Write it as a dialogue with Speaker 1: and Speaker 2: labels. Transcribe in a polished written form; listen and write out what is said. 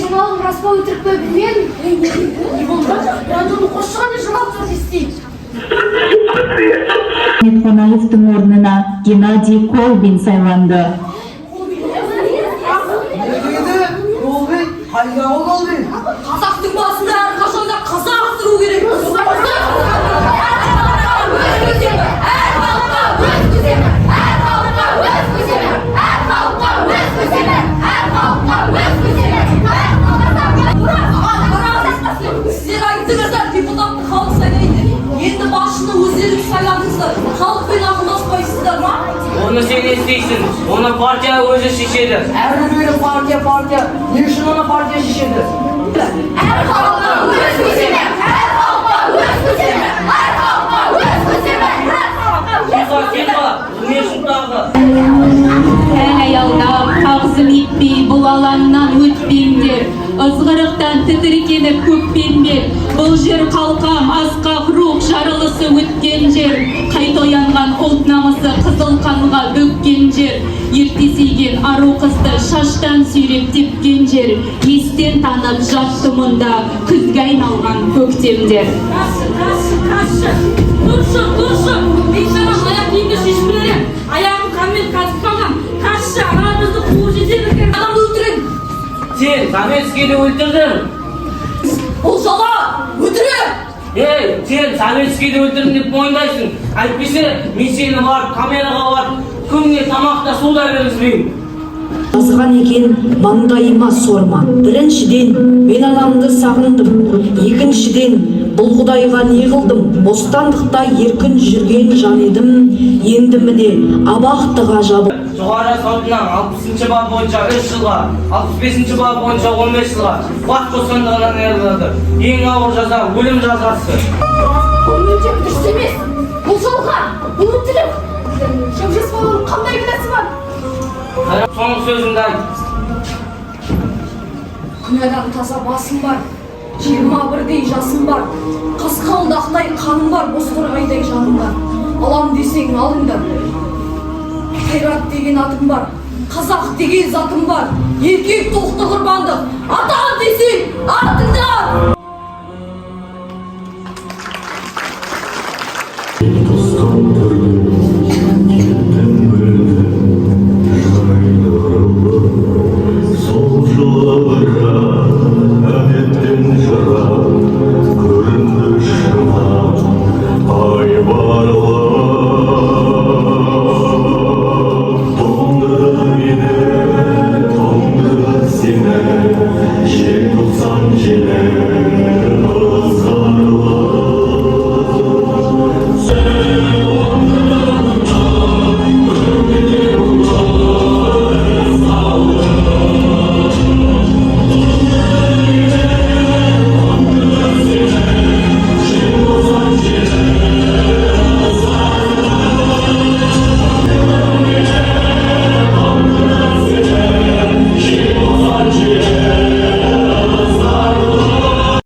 Speaker 1: жаңалығын рас па өтірік пе білмедім. Не болды? Радионы қосшығаны жаңалық естейді.
Speaker 2: Қонаевтың орнына Геннадий Колбин сайланды.
Speaker 1: Қазақтың басында әрқашанда қазақ тұру керек. Сіздер айтыңыздар, депутатты халық сайлайды. Енді басшыны өздеріңіз сайладыңыздар. Халықпен ақылдаспайсыздар ма?
Speaker 3: Оны сен естейсің, оны партия өзі шешеді.
Speaker 4: Әрбір партия. Не үшін оны партия шешеді?
Speaker 1: Әр халыққа өз көсемі, әр халыққа өз көсемі, әр халыққа өз көсемі, әр халыққа өз
Speaker 2: Тәң аялдап, қағзым етпей, бұл алаңнан өтпеңдер. Ызғырықтан тітіркеніп көкпеңдер. Бұл жер қалқам, асқақ рух жарылысы өткен жер. Қайта оянған ұлт намысы қызыл қанға бөккен жер. Ертесейген ару қызды шаштан сүйреп тепкен жер. Естен танып жатты мұнда күзге айналған көктемдер.
Speaker 5: Dursun. Бейшара аяқ киімді шешіп берем. Аяғым қанмен қатып қалған. Қасшы, арамызды қуып жетеді екен. Адамды өлтірем.
Speaker 3: Сен Советскийді өлтірдің.
Speaker 1: Бұл жала, өтірем.
Speaker 3: Сен Советскийді өлтірдің деп мойындайсың. Әйтпесе, мен сені барып, камераға барып, күніне тамақта судай бергізбеймін.
Speaker 6: Жазған екен маңдайыма сорма. Біріншіден мен анамды сағындым. Екіншіден бұл құдайға не қылдым? Бостандықта еркін жүрген жан едім. Енді міне абақтыға жабылдым.
Speaker 3: Жоғары сотынан 60-шы бап бойынша 3 жылға, 65-шы бап бойынша 15 жылға бас бостандығынан айырылады. Ең ауыр жаза өлім жазасы.
Speaker 1: Бұл мүлде дұрыс емес. Бұл жалған, бұл өтірік. Жап-жас баланың қандай кінәсі бар?
Speaker 3: Соңғы сөзімді айт.
Speaker 1: Күнәдан таза басым бар, 21-дей жасым бар, қасқалдақтай қаным бар, бозторғайдай жаным бар. Алам десең алыңдар. Қайрат деген атым бар, қазақ деген затым бар, еркек тоқты құрбанды ата